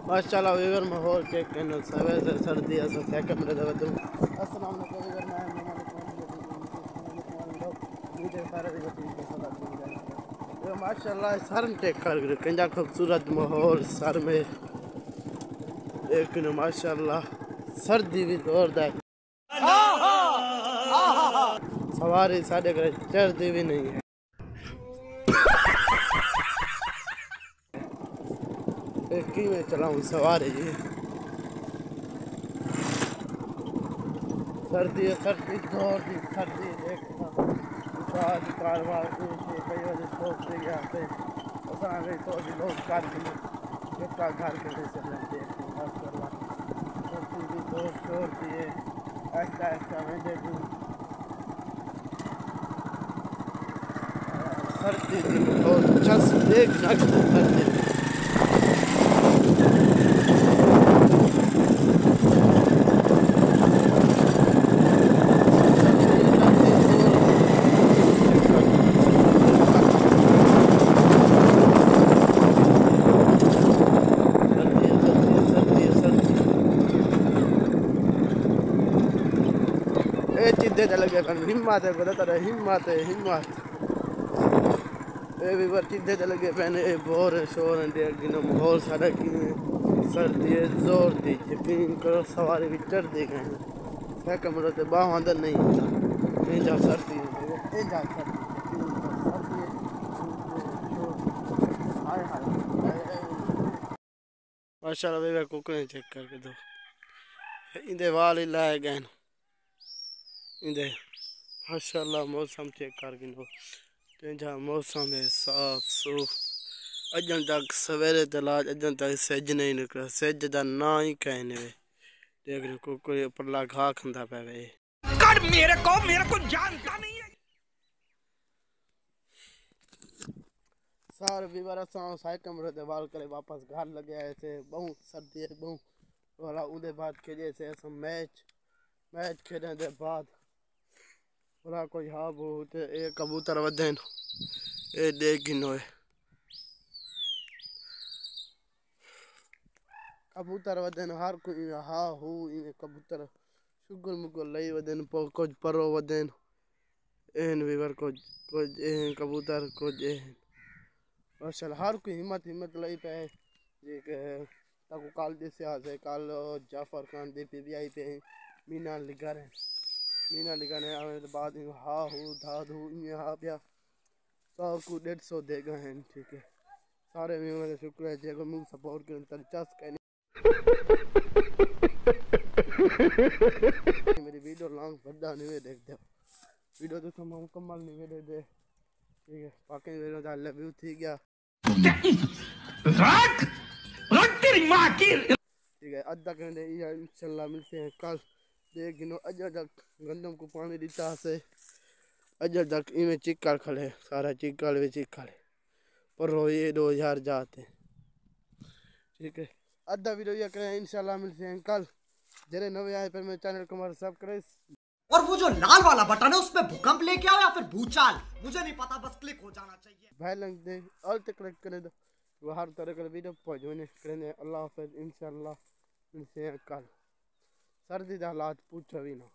माशाल्लाह वीवर माहौल चेक करना सवेर से सर्दी ऐसा क्या कमरे दे दूं। अस्सलाम वालेकुम वीवर मैं मुझे सारे वीवर ठीक है सदा दिन जाए ये माशाल्लाह सर चेक कर कंजा खूबसूरत माहौल सर में लेकिन माशाल्लाह सर्दी भी जोरदार सवारी साढ़े घर चढ़ती भी नहीं है। की में चलाऊँ सवारी जी सर्दी सर्दी जोर दी सर्दी देखना कारवार कई बजे सोच गया थे गई तो भी लोग कार के घर के जैसे सर्दी भी जोर शोर दिए ऐसा ऐसा मैं देखूँ सर्दी और चस देखना सर्दी चीज़ें लगे हिम्मत है बता रहा हिम्मत है हिम्मत ये भी बार चीज़ें लगे पहने बोर शोर माहौल सारा की सर्दी जोर दी यकीन करो सवारी भी चढ़ दी गए सह कमरों से बाह अंदर नहीं होता नहीं जा सर्दी जा सर्दी माशाल्लाह वे कुकड़े चेक करके दो इंदे वाल ही लाए गए इंदे माशाल्लाह मौसम चेक करके दो तेजा मौसम है साफ सूफ अजन तक सवेरे तलाज अजन तक सेज नहीं निकला सेज का ना ही कहने वे देख रहे कुकड़े परला घा खंदा पे वे कर मेरे को जानता नहीं है सार विवारा साय कमरे दे वाल करे वापस घर लगे आए थे बहुत सर्दी है बहुत वाला उदे बाद खेले से ऐसा मैच खेलने दे बाद वाला कोई हाँ बहुत एक कबूतर वधन ए देख गिनो कबूतर वधन हर कोई हाँ हो इन्हें कबूतर शुगर मुगर लई वधन कुछ परो वधन एन विवर कुछ एन कबूतर कुछ एन माशाल्लाह हर कोई हिम्मत लई पे जे के ताको काल जैसे आज है काल जाफर खान दे भी आई पे मीना लिगाने आने बाद हाँ हो धाद हो हाँ पिया सब को 150 देगा हैं ठीक है सारे मेरे शुक्र है जे को मुझे सपोर्ट करने तर चस कहने मेरी वीडियो लॉन्ग बड़ा नहीं देख दे वीडियो तो तुम मुकम्मल नहीं देख दे ठीक है बाकी वीडियो डाल ले व्यू ठीक है रख तेरी मां की ठीक है अद्धा घंटे इंशाल्लाह मिलते हैं कल देख गिनो अजय तक गंदम को पानी देता से अजय तक इनमें चिक्कड़ खड़े सारा चिक्कड़ भी चिक्कड़ पर ये 2000 जाते ठीक है अद्धा वीडियो ये करें इंशाल्लाह मिलते हैं कल जरे नवे आए पर मेरे चैनल को सब्सक्राइब और वो जो लाल वाला बटन है उसमें भूकंप लेके आओ या फिर भूचाल मुझे नहीं पता बस क्लिक हो जाना चाहिए भाई लग दे और तक क्लिक करे दो वो हर तरह का वीडियो पहुंचने करें अल्लाह हाफिज इंशाल्लाह मिलते हैं कल सर्दी के हालात पूछो भी ना।